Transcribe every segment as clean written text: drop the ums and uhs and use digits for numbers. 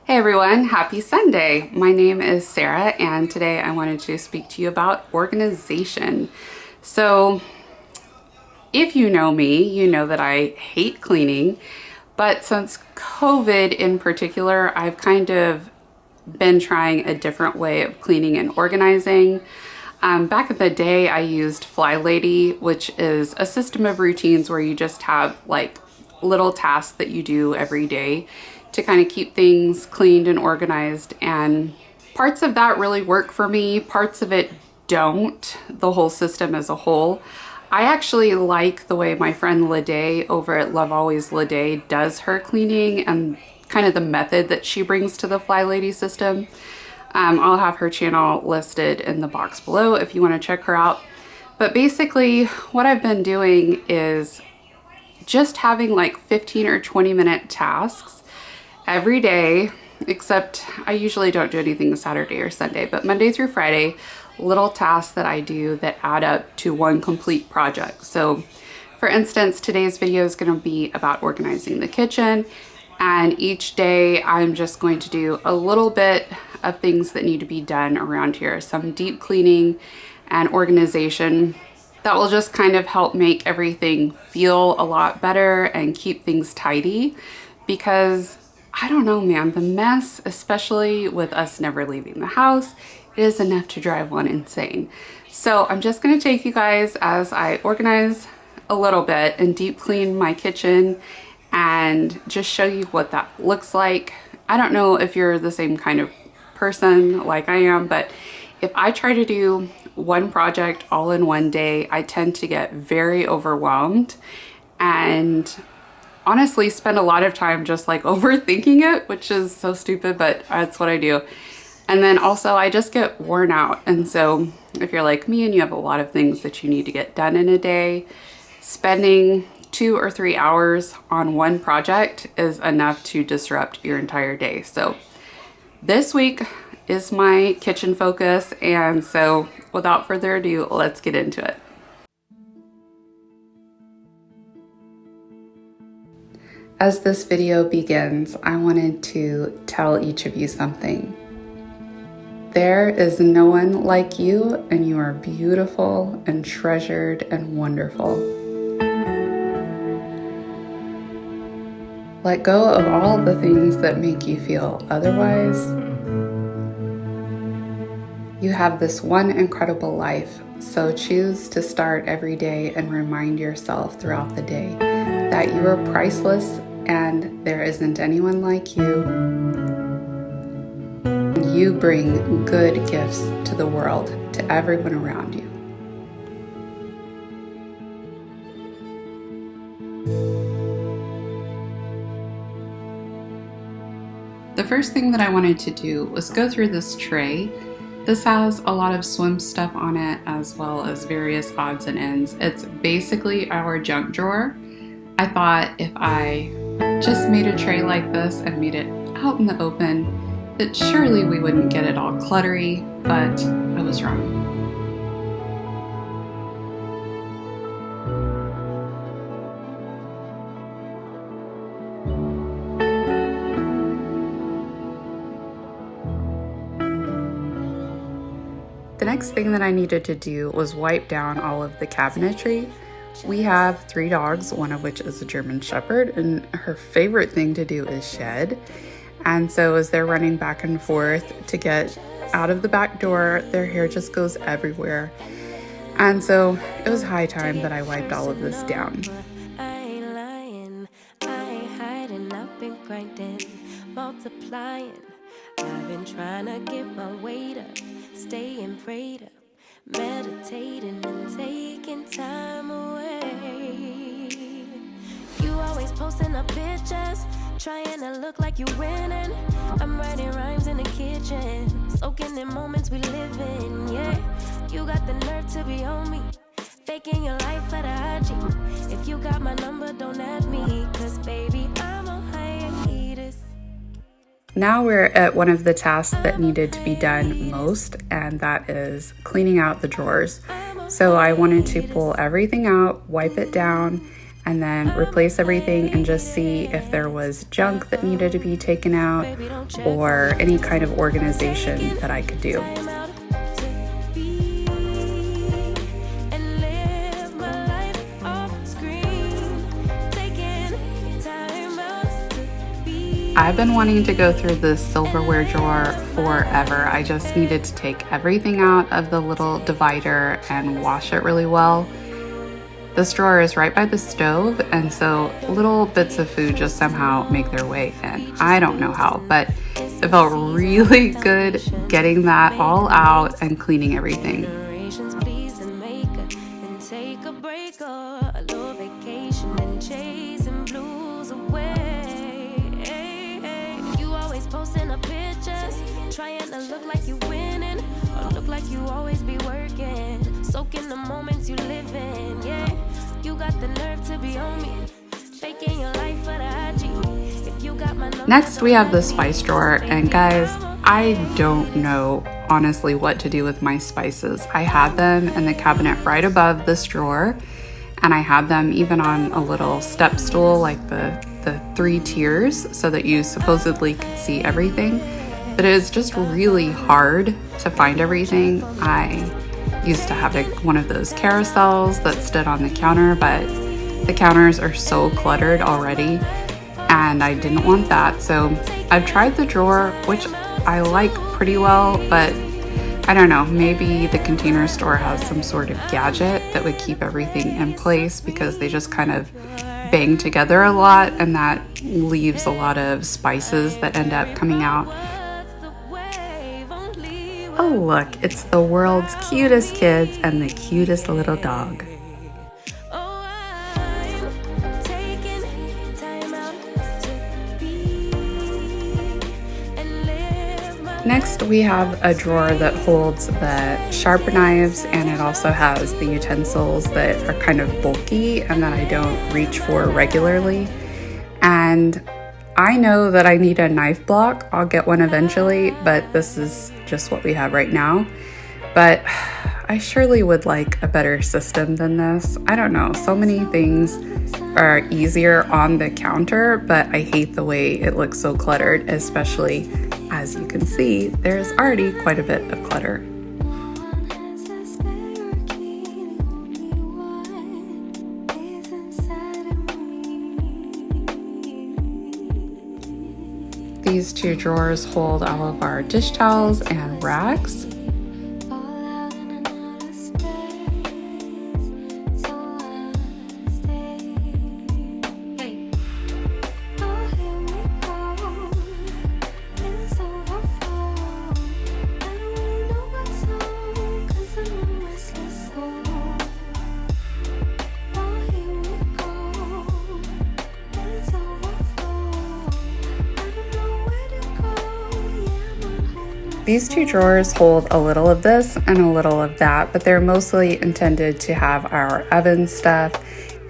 Hey everyone, happy Sunday. My name is Sarah and today I wanted to speak to you about organization. So if you know me, you know that I hate cleaning, but since COVID in particular, I've kind of been trying a different way of cleaning and organizing. Back in the day, I used Fly Lady, which is a system of routines where you just have like little tasks that you do every day to kind of keep things cleaned and organized. And parts of that really work for me, parts of it don't, the whole system as a whole. I actually like the way my friend Lede over at Love Always Lede does her cleaning and kind of the method that she brings to the Fly Lady system. I'll have her channel listed in the box below if you want to check her out. But basically what I've been doing is just having like 15 or 20-minute tasks every day, except I usually don't do anything Saturday or Sunday, but Monday through Friday, little tasks that I do that add up to one complete project. So for instance, today's video is going to be about organizing the kitchen, and each day I'm just going to do a little bit of things that need to be done around here, some deep cleaning and organization that will just kind of help make everything feel a lot better and keep things tidy. Because I don't know, man, the mess, especially with us never leaving the house, it is enough to drive one insane. So I'm just gonna take you guys as I organize a little bit and deep clean my kitchen and just show you what that looks like. I don't know if you're the same kind of person like I am, but if I try to do one project all in one day, I tend to get very overwhelmed and honestly spend a lot of time just like overthinking it, which is so stupid, but that's what I do. And then also I just get worn out. And so if you're like me and you have a lot of things that you need to get done in a day, spending 2 or 3 hours on one project is enough to disrupt your entire day. So this week is my kitchen focus, and so without further ado, let's get into it. As this video begins, I wanted to tell each of you something. There is no one like you, and you are beautiful and treasured and wonderful. Let go of all the things that make you feel otherwise. You have this one incredible life, so choose to start every day and remind yourself throughout the day that you are priceless and there isn't anyone like you. You bring good gifts to the world, to everyone around you. The first thing that I wanted to do was go through this tray. This has a lot of swim stuff on it as well as various odds and ends. It's basically our junk drawer. I thought if I just made a tray like this and made it out in the open, that surely we wouldn't get it all cluttery, but I was wrong. The next thing that I needed to do was wipe down all of the cabinetry. We have 3 dogs, one of which is a German Shepherd, and her favorite thing to do is shed. And so as they're running back and forth to get out of the back door, their hair just goes everywhere. And so it was high time that I wiped all of this down. I ain't lying, I ain't hiding, I've been grinding, multiplying. I've been trying to get my weight up, staying prayed up, meditating and taking time away. You always posting up pictures, trying to look like you winning. I'm writing rhymes in the kitchen, soaking in moments we live in. Yeah, you got the nerve to be on me, faking your life for the IG. If you got my number, don't add me, cause baby, I'm on hiatus. Now we're at one of the tasks that needed to be done most, and that is cleaning out the drawers. So I wanted to pull everything out, wipe it down, and then replace everything and just see if there was junk that needed to be taken out or any kind of organization that I could do. I've been wanting to go through this silverware drawer forever. I just needed to take everything out of the little divider and wash it really well. This drawer is right by the stove, and so little bits of food just somehow make their way in. I don't know how, but it felt really good getting that all out and cleaning everything. Trying to look like you winning, or look like you always be working. Soak in the moments you live in, yeah. You got the nerve to be on me, faking your life for the IG. If you got my number, next we have the spice drawer, and guys, I don't know honestly what to do with my spices. I had them in the cabinet right above this drawer, and I had them even on a little step stool, like the 3 tiers, so that you supposedly could see everything. But it is just really hard to find everything. I used to have one of those carousels that stood on the counter, but the counters are so cluttered already, and I didn't want that. So I've tried the drawer, which I like pretty well, but I don't know, maybe the Container Store has some sort of gadget that would keep everything in place, because they just kind of bang together a lot, and that leaves a lot of spices that end up coming out. Oh look, it's the world's cutest kids and the cutest little dog. Next we have a drawer that holds the sharp knives, and it also has the utensils that are kind of bulky and that I don't reach for regularly. And I know that I need a knife block. I'll get one eventually, but this is just what we have right now. But I surely would like a better system than this. I don't know, so many things are easier on the counter, but I hate the way it looks so cluttered, especially as you can see, there's already quite a bit of clutter. These 2 drawers hold all of our dish towels and rags. These 2 drawers hold a little of this and a little of that, but they're mostly intended to have our oven stuff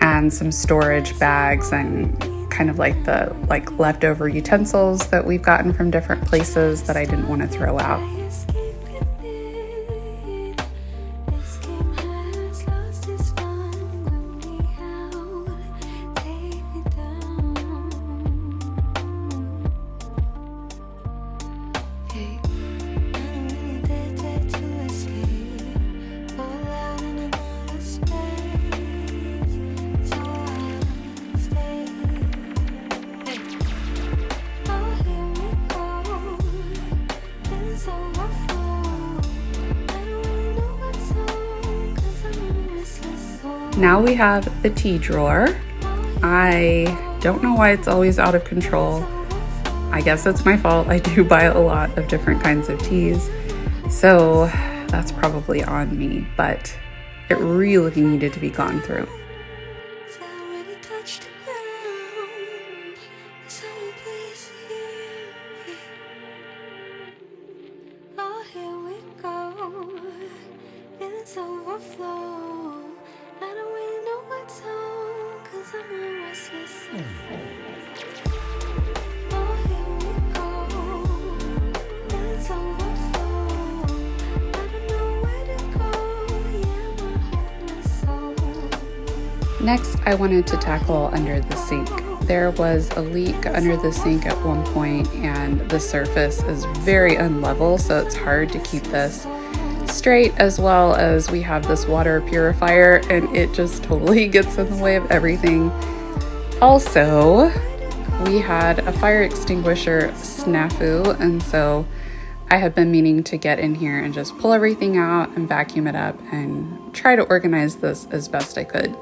and some storage bags and kind of like the leftover utensils that we've gotten from different places that I didn't want to throw out. Now we have the tea drawer. I don't know why it's always out of control. I guess it's my fault. I do buy a lot of different kinds of teas, so that's probably on me, but it really needed to be gone through. Next, I wanted to tackle under the sink. There was a leak under the sink at one point and the surface is very unlevel, so it's hard to keep this straight, as well as we have this water purifier and it just totally gets in the way of everything. Also, we had a fire extinguisher snafu, and so I had been meaning to get in here and just pull everything out and vacuum it up and try to organize this as best I could.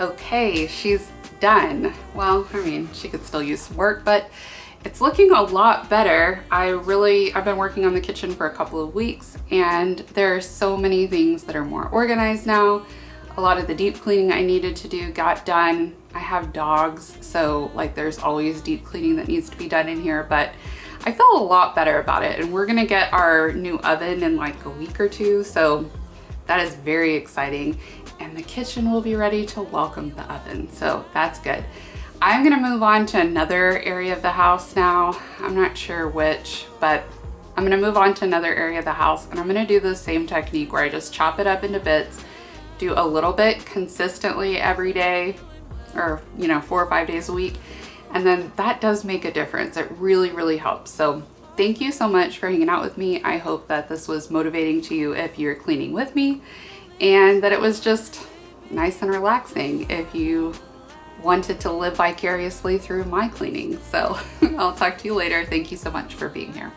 Okay, she's done. Well, I mean, she could still use some work, but it's looking a lot better. I've been working on the kitchen for a couple of weeks and there are so many things that are more organized now. A lot of the deep cleaning I needed to do got done. I have dogs, so like there's always deep cleaning that needs to be done in here, but I feel a lot better about it. And we're gonna get our new oven in like a week or two, so that is very exciting. And the kitchen will be ready to welcome the oven, so that's good. I'm gonna move on to another area of the house now. I'm not sure which, but I'm gonna move on to another area of the house and I'm gonna do the same technique where I just chop it up into bits, do a little bit consistently every day, or 4 or 5 days a week. And then that does make a difference. It really, really helps. So thank you so much for hanging out with me. I hope that this was motivating to you if you're cleaning with me, and that it was just nice and relaxing if you wanted to live vicariously through my cleaning. So I'll talk to you later. Thank you so much for being here.